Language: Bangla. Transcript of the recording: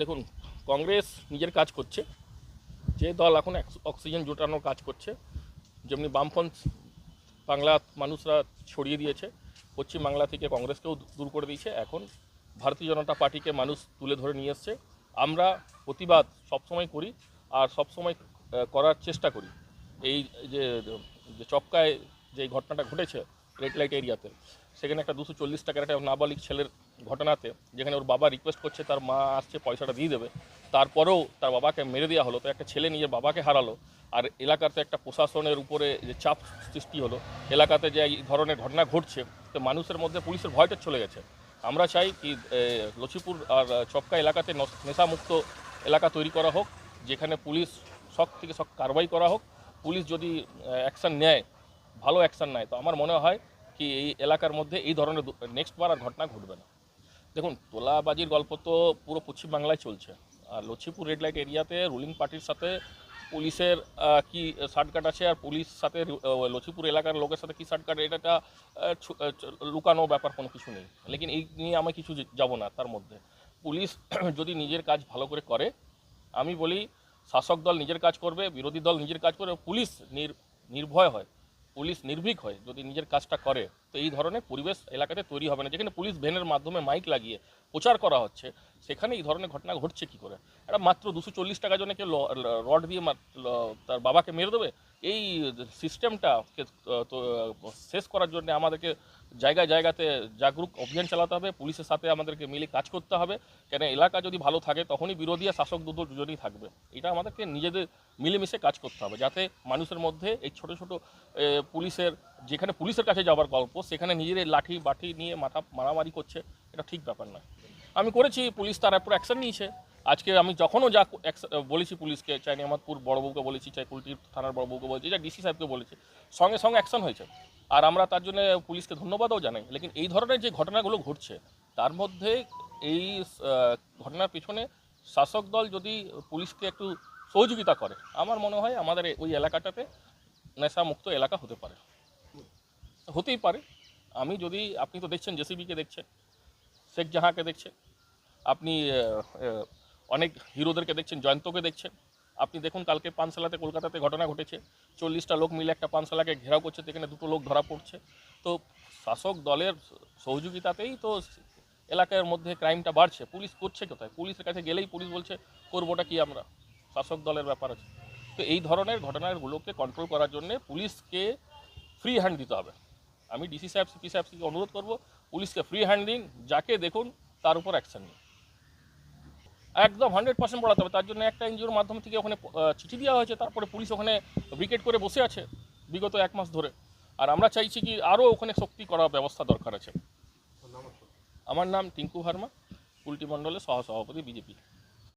দেখুন, কংগ্রেস নিজের কাজ করছে, যে দল এখন অক্সিজেন জোটানোর কাজ করছে, যেমনি বামফ্রন্ট বাংলা মানুষরা ছড়িয়ে দিয়েছে, পশ্চিম বাংলা থেকে কংগ্রেসকেও দূর করে দিয়েছে। এখন ভারতীয় জনতা পার্টিকে মানুষ তুলে ধরে নিয়ে এসছে। আমরা প্রতিবাদ সবসময় করি আর সবসময় করার চেষ্টা করি। এই যে যে চক্কায় যে ঘটনাটা ঘটেছে রেড লাইট এরিয়াতে, সেখানে একটা 240 টাকার একটা নাবালিক ছেলের ঘটনাতে, যেখানে ওর বাবা রিকোয়েস্ট করছে, তার মা আসছে পয়সাটা দিয়ে দেবে, তারপরেও তার বাবাকে মেরে দেওয়া হলো। তো একটা ছেলে নিজের বাবাকে হারালো, আর এলাকাতে একটা প্রশাসনের উপরে যে চাপ সৃষ্টি হলো, এলাকাতে যে এই ধরনের ঘটনা ঘটছে, তো মানুষের মধ্যে পুলিশের ভয়টা চলে গেছে। আমরা চাই কি লক্ষ্মীপুর আর চক্কা এলাকাতে নেশামুক্ত এলাকা তৈরি করা হোক, যেখানে পুলিশ শক্ত থেকে শক্ত কারবাই করা হোক। পুলিশ যদি অ্যাকশান নেয়, ভালো অ্যাকশান নেয়, তো আমার মনে হয় কি এই এলাকার মধ্যে এই ধরনের নেক্সট বার আর ঘটনা ঘটবে না। দেখুন, তোলাবাজির গল্প তো পুরো পশ্চিমবাংলায় চলছে। আর লক্ষ্মীপুর রেড লাইট এরিয়াতে রুলিং পার্টির সাথে পুলিশের কি শার্টকাট আছে, আর পুলিশ সাথে লক্ষ্মীপুর এলাকার লোকের সাথে কি শার্টকাট, এটা লুকানো ব্যাপার কোনো কিছু নেই। লেকিন এই নিয়ে আমি কিছু যাব না তার মধ্যে। পুলিশ যদি নিজের কাজ ভালো করে করে, আমি বলি শাসক দল নিজের কাজ করবে, বিরোধী দল নিজের কাজ করবে, পুলিশ নির্ভয় হয়, পুলিশ নির্ভীক হয় যদি নিজের কাজটা করে, তো এই ধরনের পরিবেশ এলাকাতে তৈরি হবে না। যেখানে পুলিশ ভ্যানের মাধ্যমে মাইক লাগিয়ে প্রচার করা হচ্ছে, সেখানে এই ধরনের ঘটনা ঘটছে কী করে? এটা মাত্র 240 টাকা জন্য কেউ রড দিয়ে তার বাবাকে মেরে দেবে? এই সিস্টেমটাকে তো শেষ করার জন্য আমাদেরকে জায়গায় জায়গাতে জাগরুক অভিযান চালাতে হবে, পুলিশের সাথে আমাদেরকে মিলে কাজ করতে হবে। কেন এলাকা যদি ভালো থাকে, তখনই বিরোধী আর শাসক দুজনেই থাকবে। এটা আমাদেরকে নিজেদের মিলেমিশে কাজ করতে হবে, যাতে মানুষের মধ্যে এই ছোট ছোট পুলিশের, যেখানে পুলিশের কাছে যাওয়ার গল্প, সেখানে নিজেদের লাঠি বাঠি নিয়ে মাথা মারামারি করছে, এটা ঠিক ব্যাপার নয়। আমি করেছি, পুলিশ তার উপর অ্যাকশন নিয়েছে। আজকে আমি যখনও যা বলেছি পুলিশকে, চাই নিয়ামতপুর বড়বাবুকে বলেছি, চাই কুলটি থানার বড়বাবুকে বলেছি, চাই ডিসি সাহেবকে বলেছি, সঙ্গে সঙ্গে অ্যাকশন হয়েছে। আর আমরা তার জন্য পুলিশকে ধন্যবাদও জানাই। লেকিন এই ধরনের যে ঘটনাগুলো ঘটছে, তার মধ্যে এই ঘটনার পিছনে শাসক দল যদি পুলিশকে একটু সহযোগিতা করে, আমার মনে হয় আমাদের ওই এলাকাটাতে নেশামুক্ত এলাকা হতে পারে, হতেই পারে। আমি যদি, আপনি তো দেখছেন জেসিবিকে দেখছেন, শেখ জাহাঁকে দেখছেন, আপনি অনেক হিরোদেরকে দেখছেন, জয়ন্তকে দেখছেন। আপনি দেখুন, কালকে পানশালাতে কলকাতাতে ঘটনা ঘটেছে, 40টা লোক মিলে একটা পানশালাকে ঘেরাও করছে, সেখানে 2টো লোক ধরা পড়ছে। তো শাসক দলের সহযোগিতাতেই তো এলাকার মধ্যে ক্রাইমটা বাড়ছে। পুলিশ করছে কোথায়? পুলিশের কাছে গেলেই পুলিশ বলছে করবোটা কি আমরা, শাসক দলের ব্যাপার আছে। তো এই ধরনের ঘটনাগুলোকে কন্ট্রোল করার জন্য পুলিশকে ফ্রি হ্যান্ড দিতে হবে। আমি ডিসি সাহেব, সিপি সাহেবকে অনুরোধ করব, পুলিশকে ফ্রি হ্যান্ড দিন, যাকে দেখুন তার উপর অ্যাকশন নিন। একদম 100% বাড়াতে হবে। তার জন্য একটা এনজিওর মাধ্যম থেকে ওখানে চিঠি দেওয়া হয়েছে, তারপরে পুলিশ ওখানে ব্রিগেড করে বসে আছে বিগত 1 মাস ধরে। আর আমরা চাইছি কি আরও ওখানে শক্তি করার ব্যবস্থা দরকার আছে। আমার নাম টিঙ্কু ভার্মা, কুলটি মণ্ডলের সহসভাপতি, বিজেপি।